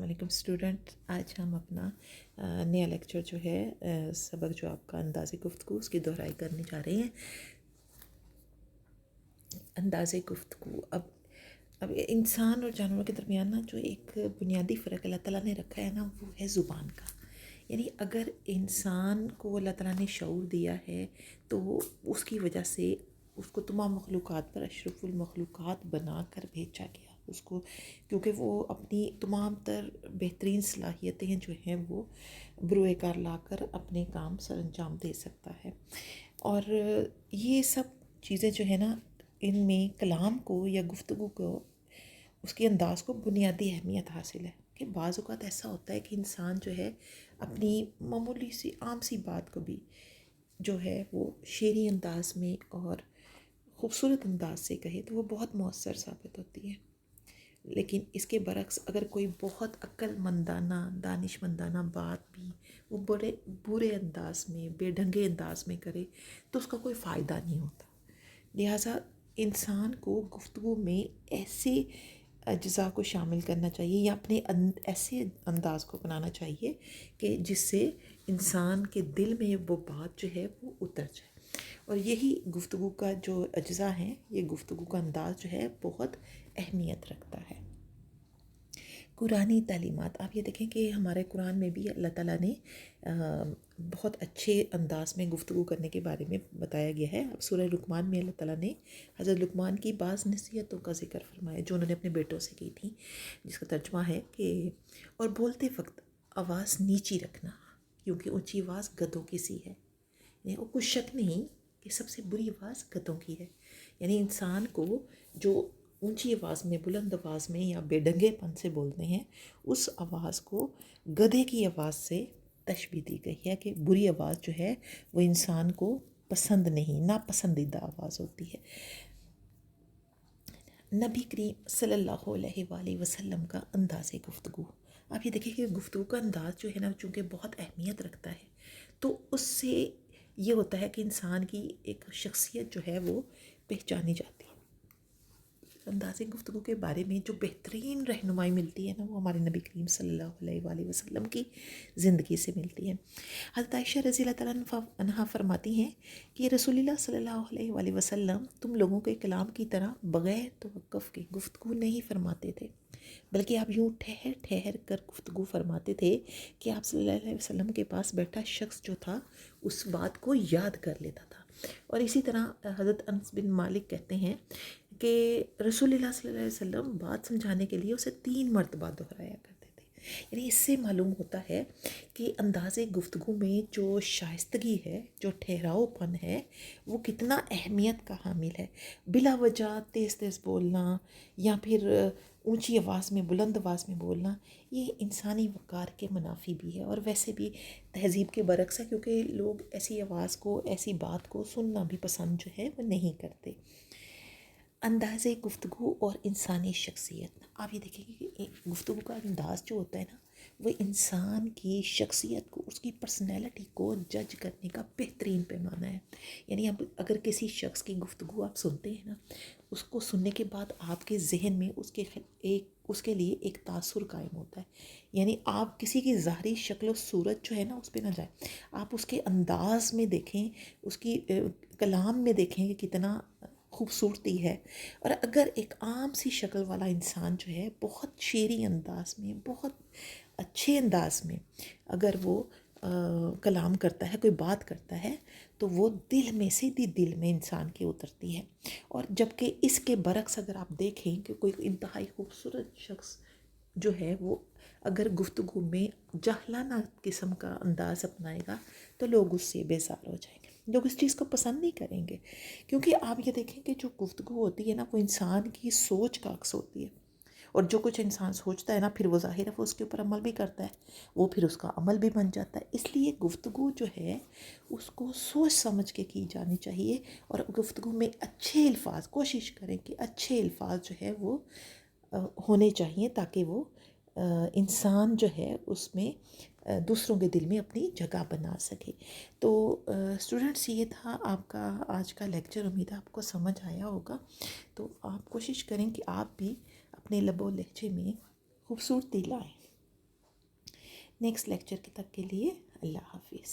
السلام علیکم اسٹوڈنٹ، آج ہم اپنا نیا لیکچر جو ہے سبق جو آپ کا انداز گفتگو اس کی دہرائی کرنے جا رہے ہیں۔ انداز گفتگو اب انسان اور جانوروں کے درمیان نا جو ایک بنیادی فرق اللہ تعالیٰ نے رکھا ہے نا، وہ ہے زبان کا۔ یعنی اگر انسان کو اللہ تعالیٰ نے شعور دیا ہے تو اس کی وجہ سے اس کو تمام مخلوقات پر اشرف المخلوقات بنا کر بھیجا گیا اس کو، کیونکہ وہ اپنی تمام تر بہترین صلاحیتیں جو ہیں وہ بروئے کار لا کر اپنے کام سر انجام دے سکتا ہے۔ اور یہ سب چیزیں جو ہے نا، ان میں کلام کو یا گفتگو کو، اس کے انداز کو بنیادی اہمیت حاصل ہے کہ بعض اوقات ایسا ہوتا ہے کہ انسان جو ہے اپنی معمولی سی عام سی بات کو بھی جو ہے وہ شعری انداز میں اور خوبصورت انداز سے کہے تو وہ بہت مؤثر ثابت ہوتی ہے۔ لیکن اس کے برعکس اگر کوئی بہت عقل مندانہ دانش مندانہ بات بھی وہ بڑے برے انداز میں بے ڈھنگے انداز میں کرے تو اس کا کوئی فائدہ نہیں ہوتا۔ لہٰذا انسان کو گفتگو میں ایسے اجزاء کو شامل کرنا چاہیے یا اپنے ایسے انداز کو اپنانا چاہیے کہ جس سے انسان کے دل میں وہ بات جو ہے وہ اتر جائے۔ اور یہی گفتگو کا جو اجزاء ہیں، یہ گفتگو کا انداز جو ہے بہت اہمیت رکھتا ہے۔ قرآنی تعلیمات، آپ یہ دیکھیں کہ ہمارے قرآن میں بھی اللہ تعالیٰ نے بہت اچھے انداز میں گفتگو کرنے کے بارے میں بتایا گیا ہے۔ اب سورہ لقمان میں اللہ تعالیٰ نے حضرت لقمان کی بعض نصیحتوں کا ذکر فرمایا جو انہوں نے اپنے بیٹوں سے کی تھیں، جس کا ترجمہ ہے کہ اور بولتے وقت آواز نیچی رکھنا، کیونکہ اونچی آواز گدھوں کی سی ہے۔ یعنی وہ کوئی شک نہیں کہ سب سے بری آواز گدھوں کی ہے۔ یعنی انسان کو جو اونچی آواز میں، بلند آواز میں یا بے ڈنگے پن سے بولتے ہیں، اس آواز کو گدھے کی آواز سے تشبیہ دی گئی ہے کہ بری آواز جو ہے وہ انسان کو پسند نہیں، ناپسندیدہ آواز ہوتی ہے۔ نبی کریم صلی اللہ علیہ وآلہ وسلم کا انداز گفتگو، آپ یہ دیکھیں کہ گفتگو کا انداز جو ہے نا، چونکہ بہت اہمیت رکھتا ہے تو اس سے یہ ہوتا ہے کہ انسان کی ایک شخصیت جو ہے وہ پہچانی جاتی ہے۔ انداز گفتگو کے بارے میں جو بہترین رہنمائی ملتی ہے نا، وہ ہمارے نبی کریم صلی اللہ علیہ وآلہ وسلم کی زندگی سے ملتی ہے۔ حضرت عائشہ رضی اللہ تعالیٰ عنہا فرماتی ہیں کہ رسول اللہ صلی اللہ علیہ وآلہ وسلم تم لوگوں کے کلام کی طرح بغیر توقف کے گفتگو نہیں فرماتے تھے، بلکہ آپ یوں ٹھہر ٹھہر کر گفتگو فرماتے تھے کہ آپ صلی اللہ علیہ وسلم کے پاس بیٹھا شخص جو تھا اس بات کو یاد کر لیتا تھا۔ اور اسی طرح حضرت انس بن مالک کہتے ہیں کہ رسول اللہ صلی اللہ علیہ وسلم بات سمجھانے کے لیے اسے 3 مرتبہ دہرایا کرتے تھے۔ یعنی اس سے معلوم ہوتا ہے کہ انداز گفتگو میں جو شائستگی ہے، جو ٹھہراؤ پن ہے، وہ کتنا اہمیت کا حامل ہے۔ بلا وجہ تیز تیز بولنا یا پھر اونچی آواز میں، بلند آواز میں بولنا، یہ انسانی وقار کے منافی بھی ہے اور ویسے بھی تہذیب کے برعکس ہے، کیونکہ لوگ ایسی آواز کو، ایسی بات کو سننا بھی پسند جو ہے وہ نہیں کرتے۔ انداز گفتگو اور انسانی شخصیت، آپ یہ دیکھیں کہ گفتگو کا انداز جو ہوتا ہے نا، وہ انسان کی شخصیت کو، اس کی پرسنالٹی کو جج کرنے کا بہترین پیمانہ ہے۔ یعنی اب اگر کسی شخص کی گفتگو آپ سنتے ہیں نا، اس کو سننے کے بعد آپ کے ذہن میں اس کے لیے ایک تاثر قائم ہوتا ہے۔ یعنی آپ کسی کی ظاہری شکل و صورت جو ہے نا اس پہ نہ جائیں، آپ اس کے انداز میں دیکھیں، اس کی کلام میں دیکھیں کہ کتنا خوبصورتی ہے۔ اور اگر ایک عام سی شکل والا انسان جو ہے بہت شعری انداز میں، بہت اچھے انداز میں اگر وہ کلام کرتا ہے، کوئی بات کرتا ہے، تو وہ دل میں، سیدھی دل میں انسان کی اترتی ہے۔ اور جبکہ اس کے برعکس اگر آپ دیکھیں کہ کوئی انتہائی خوبصورت شخص جو ہے وہ اگر گفتگو میں جاہلانہ قسم کا انداز اپنائے گا تو لوگ اس سے بیزار ہو جائیں گے، لوگ اس چیز کو پسند نہیں کریں گے۔ کیونکہ آپ یہ دیکھیں کہ جو گفتگو ہوتی ہے نا، وہ انسان کی سوچ کا عکس ہوتی ہے، اور جو کچھ انسان سوچتا ہے نا، پھر وہ ظاہر ہے وہ اس کے اوپر عمل بھی کرتا ہے، وہ پھر اس کا عمل بھی بن جاتا ہے۔ اس لیے گفتگو جو ہے اس کو سوچ سمجھ کے کی جانی چاہیے، اور گفتگو میں اچھے الفاظ، کوشش کریں کہ اچھے الفاظ جو ہے وہ ہونے چاہیے تاکہ وہ انسان جو ہے اس میں دوسروں کے دل میں اپنی جگہ بنا سکے۔ تو اسٹوڈنٹس، یہ تھا آپ کا آج کا لیکچر، امید ہے آپ کو سمجھ آیا ہوگا۔ تو آپ کوشش کریں کہ آپ بھی اپنے لب و لہجے میں خوبصورتی لائیں۔ نیکسٹ لیکچر کے تک کے لیے اللہ حافظ.